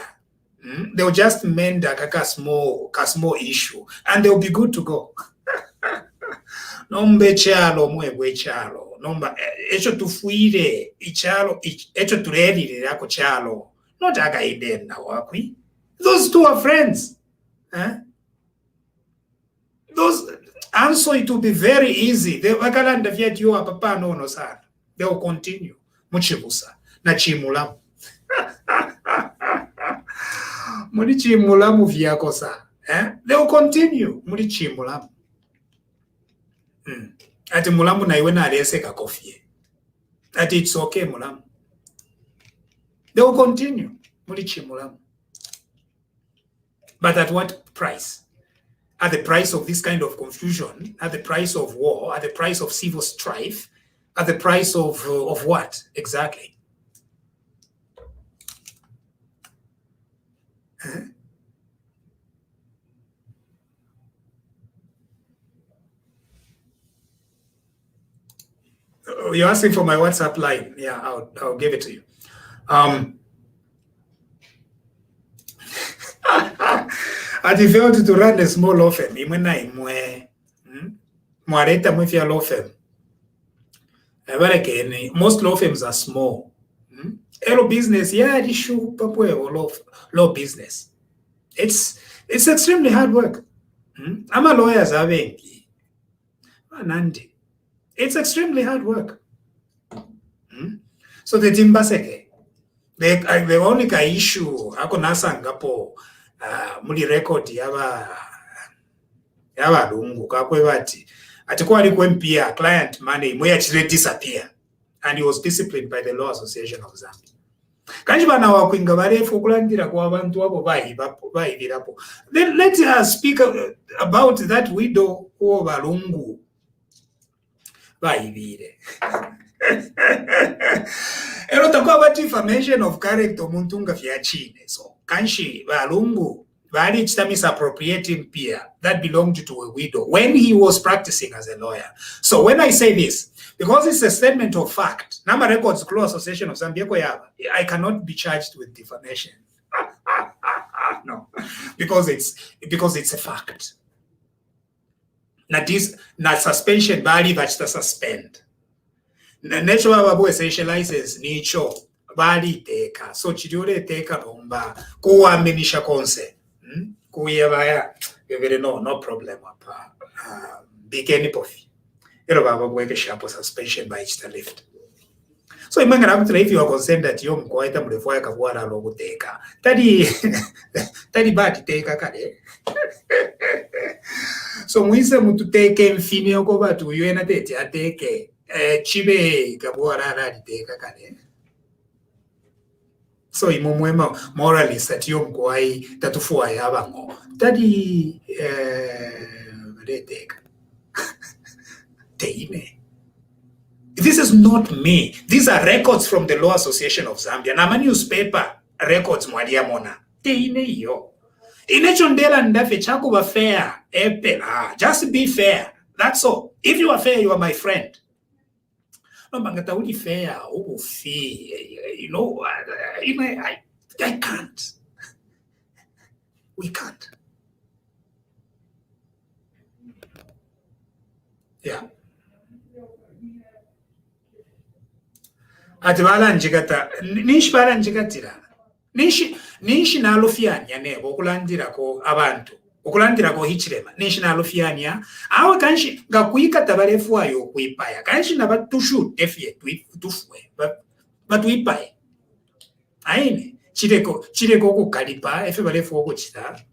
They'll just mend a small issue and they'll be good to go. Nombe chalo mwebwe chalo. Nomba echo tufuire ichalo echo turedi yako chalo. Not Hakainde na wakwi. Those two are friends. Those answer it will be very easy. They wakalanda viet you are papa no sana. They will continue. Muchibusa na chimulamu. Mulichi mulamu vyako sa. They will continue. Mulichi mulamu. Ati mulamu na iwe na alese kakofie. Ati it's okay mulamu. They will continue. Mulichi mulamu. But at what price? At the price of this kind of confusion? At the price of war? At the price of civil strife? At the price of what exactly? You're asking for my WhatsApp line. Yeah, I'll give it to you. I developed to run a small law firm. Law firm. Most law firms are small. Hello business, yeah, issue law business. It's extremely hard work. I'm a lawyer, it's extremely hard work. So the timbaseke, the only issue akonasangapo muli record yaba lungu kakwe bati atikuwa alikuwa mpia client money mwe actually disappear and he was disciplined by the Law Association of Zambia. Kanji bana wakwinga barefu kulandira kwa abantu abo bayibirapo. Then let us speak about that widow who balungu bayibire. Ero takwa about information of character omuntu nga fyachine. So kanshi balungu bali misappropriating peer that belonged to a widow when he was practicing as a lawyer. So when I say this, because it's a statement of fact, Nama Records Law Association of Zambia, I cannot be charged with defamation. No, because it's a fact. Na suspension bali vachita suspend. Nacho babu essentializes nicho bali teka. So chidure teka nomba kuaminisha konse. Kuyabaya no problem apa. Bigeni pofi. Ero babu weke shapo suspension by chita lift. So if you are concerned that you mkwaita mrefu ya kabuara logo teka. Tadi bati teka kade. So mwise mutu teke mfini yoko batu yuena tete ateke chibe kabuara radi teka kade. So imumwema moralist at yom kwai tatufuwa ya bango. Tadi teka. Teine. This is not me. These are records from the Law Association of Zambia. Nama newspaper records mwalia mona. Teine yo. Inechondela ndafe chako ba fair. Epela. Just be fair. That's all. If you are fair, you are my friend. No, mangata uli fair. Ubu fee. You know, I can't. We can't. Yeah. Atibala njigata nishi bala njigatira nishi nalofianya nebo okulandira ko abantu okulandira ko Hichilema nishi nalofianya awe kanshi ngakuika tabalefu ayo kuipaya kanshi nabatushu defie tufwe batuipaye aine chireko kukalipa efe balefu okuchita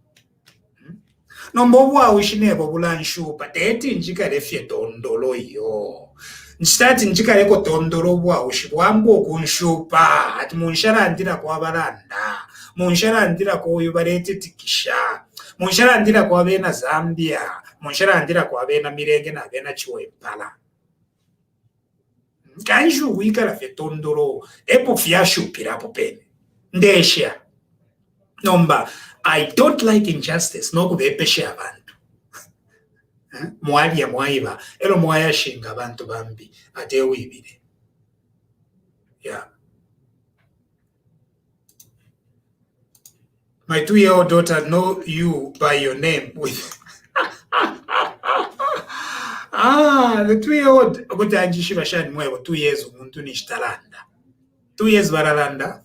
nombobu awishinebo bulanshupa teti njika defie tondolo yo Nchitati nchikareko tondoro bwaushi bwambo kunshupa ati munsharandira kwa baranda munsharandira kwa uyu barete tikisha munsharandira kwa bena Zambia munsharandira kwa bena Mirenge na bena Chiwempala kanju wikara fe tondoro epo fyashupira apo pene ndesha nomba I don't like injustice no kubepeshe abantu mwali ya mwaiba elo mwaya shinga abantu bambi ate wibire. Yeah. My 2-year-old daughter know you by your name with the 2-year-old okutanjishi bashani mwebo 2 years umuntu nishtalanda 2 years baralanda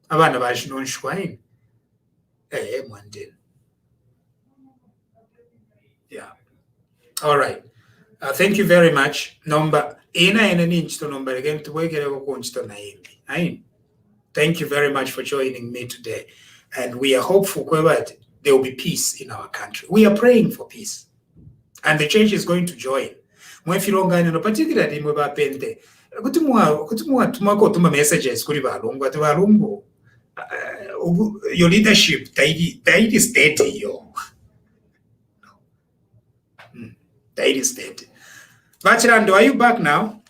abana bashinonshwaini mwandeni. Yeah. All right. Thank you very much. Number ninchito number again to wake it. Thank you very much for joining me today. And we are hopeful that there will be peace in our country. We are praying for peace. And the church is going to join. Particularly pente. Kutumwa messages kuri balungu ati balungu. Your leadership taidi state yo. That is dead. Bachirando, are you back now?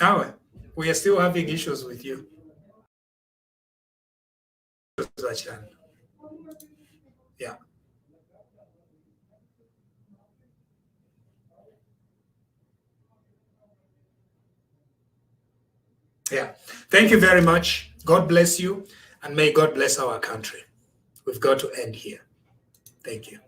Oh, we are still having issues with you. Yeah. Yeah. Thank you very much. God bless you, and may God bless our country. We've got to end here. Thank you.